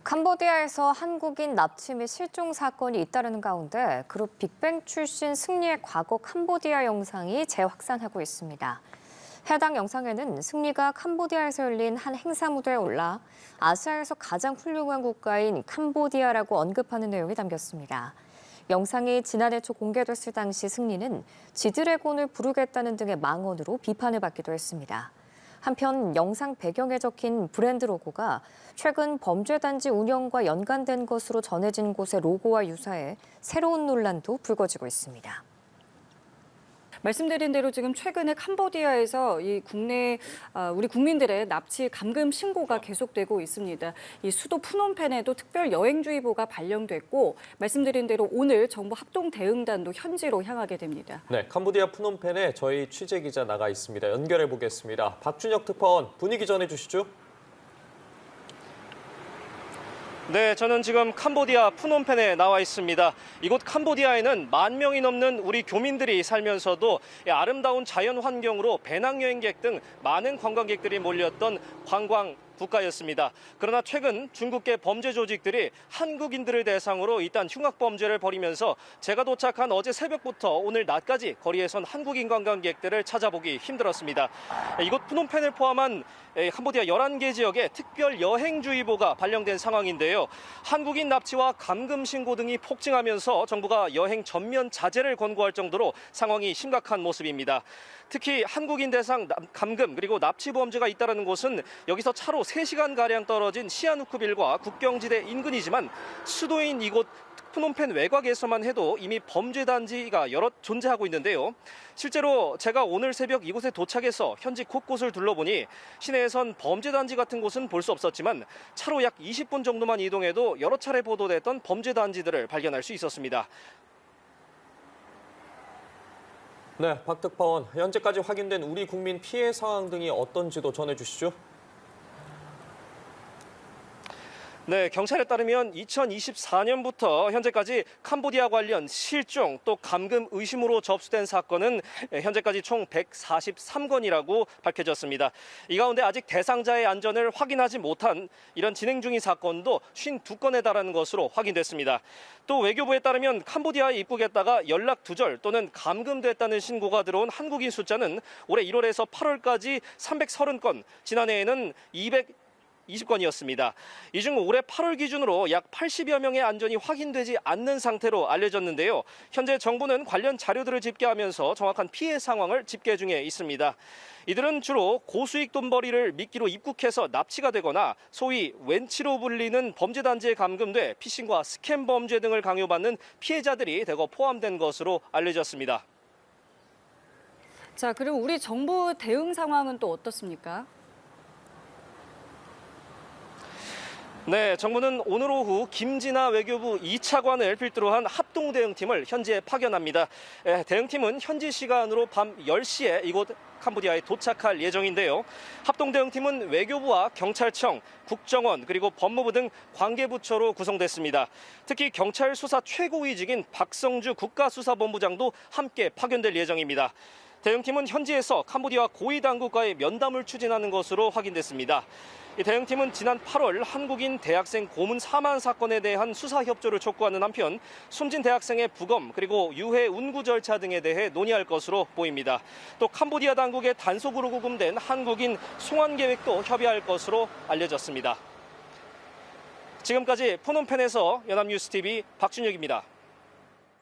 캄보디아에서 한국인 납치 및 실종 사건이 잇따르는 가운데 그룹 빅뱅 출신 승리의 과거 캄보디아 영상이 재확산하고 있습니다. 해당 영상에는 승리가 캄보디아에서 열린 한 행사 무대에 올라 아시아에서 가장 훌륭한 국가인 캄보디아라고 언급하는 내용이 담겼습니다. 영상이 지난해 초 공개됐을 당시 승리는 지드래곤을 부르겠다는 등의 망언으로 비판을 받기도 했습니다. 한편 영상 배경에 적힌 브랜드 로고가 최근 범죄단지 운영과 연관된 것으로 전해진 곳의 로고와 유사해 새로운 논란도 불거지고 있습니다. 말씀드린 대로 지금 최근에 캄보디아에서 우리 국민들의 납치 감금 신고가 계속되고 있습니다. 이 수도 푸놈펜에도 특별 여행주의보가 발령됐고 말씀드린 대로 오늘 정부 합동 대응단도 현지로 향하게 됩니다. 네, 캄보디아 푸놈펜에 저희 취재 기자 나가 있습니다. 연결해 보겠습니다. 박준혁 특파원 분위기 전해 주시죠. 네, 저는 지금 캄보디아 푸놈펜에 나와 있습니다. 이곳 캄보디아에는 10,000명이 넘는 우리 교민들이 살면서도 아름다운 자연 환경으로 배낭여행객 등 많은 관광객들이 몰렸던 관광 국가였습니다. 그러나 최근 중국계 범죄 조직들이 한국인들을 대상으로 일단 흉악범죄를 벌이면서 제가 도착한 어제 새벽부터 오늘 낮까지 거리에선 한국인 관광객들을 찾아보기 힘들었습니다. 이곳 푸놈펜을 포함한 캄보디아 11개 지역에 특별 여행주의보가 발령된 상황인데요. 한국인 납치와 감금 신고 등이 폭증하면서 정부가 여행 전면 자제를 권고할 정도로 상황이 심각한 모습입니다. 특히 한국인 대상 감금 그리고 납치 범죄가 잇따르는 곳은 여기서 차로 3시간가량 떨어진 시아누크빌과 국경지대 인근이지만 수도인 이곳 푸놈펜 외곽에서만 해도 이미 범죄 단지가 여럿 존재하고 있는데요. 실제로 제가 오늘 새벽 이곳에 도착해서 현지 곳곳을 둘러보니 시내에선 범죄 단지 같은 곳은 볼 수 없었지만 차로 약 20분 정도만 이동해도 여러 차례 보도됐던 범죄 단지들을 발견할 수 있었습니다. 네, 박 특파원, 현재까지 확인된 우리 국민 피해 상황 등이 어떤지도 전해주시죠. 네, 경찰에 따르면 2024년부터 현재까지 캄보디아 관련 실종 또 감금 의심으로 접수된 사건은 현재까지 총 143건이라고 밝혀졌습니다. 이 가운데 아직 대상자의 안전을 확인하지 못한 이런 진행 중인 사건도 52건에 달하는 것으로 확인됐습니다. 또 외교부에 따르면 캄보디아에 입국했다가 연락 두절 또는 감금됐다는 신고가 들어온 한국인 숫자는 올해 1월에서 8월까지 330건, 지난해에는 220건이었습니다. 이 중 올해 8월 기준으로 약 80여 명의 안전이 확인되지 않는 상태로 알려졌는데요. 현재 정부는 관련 자료들을 집계하면서 정확한 피해 상황을 집계 중에 있습니다. 이들은 주로 고수익 돈벌이를 미끼로 입국해서 납치가 되거나 소위 웬치로 불리는 범죄 단지에 감금돼 피싱과 스캠 범죄 등을 강요받는 피해자들이 대거 포함된 것으로 알려졌습니다. 자, 그럼 우리 정부 대응 상황은 또 어떻습니까? 네, 정부는 오늘 오후 김진아 외교부 2차관을 필두로 한 합동대응팀을 현지에 파견합니다. 대응팀은 현지 시간으로 밤 10시에 이곳 캄보디아에 도착할 예정인데요. 합동대응팀은 외교부와 경찰청, 국정원 그리고 법무부 등 관계부처로 구성됐습니다. 특히 경찰 수사 최고위직인 박성주 국가수사본부장도 함께 파견될 예정입니다. 대응팀은 현지에서 캄보디아 고위 당국과의 면담을 추진하는 것으로 확인됐습니다. 이 대응팀은 지난 8월 한국인 대학생 고문 사망 사건에 대한 수사 협조를 촉구하는 한편 숨진 대학생의 부검 그리고 유해 운구 절차 등에 대해 논의할 것으로 보입니다. 또 캄보디아 당국의 단속으로 구금된 한국인 송환 계획도 협의할 것으로 알려졌습니다. 지금까지 푸놈펜에서 연합뉴스TV 박준혁입니다.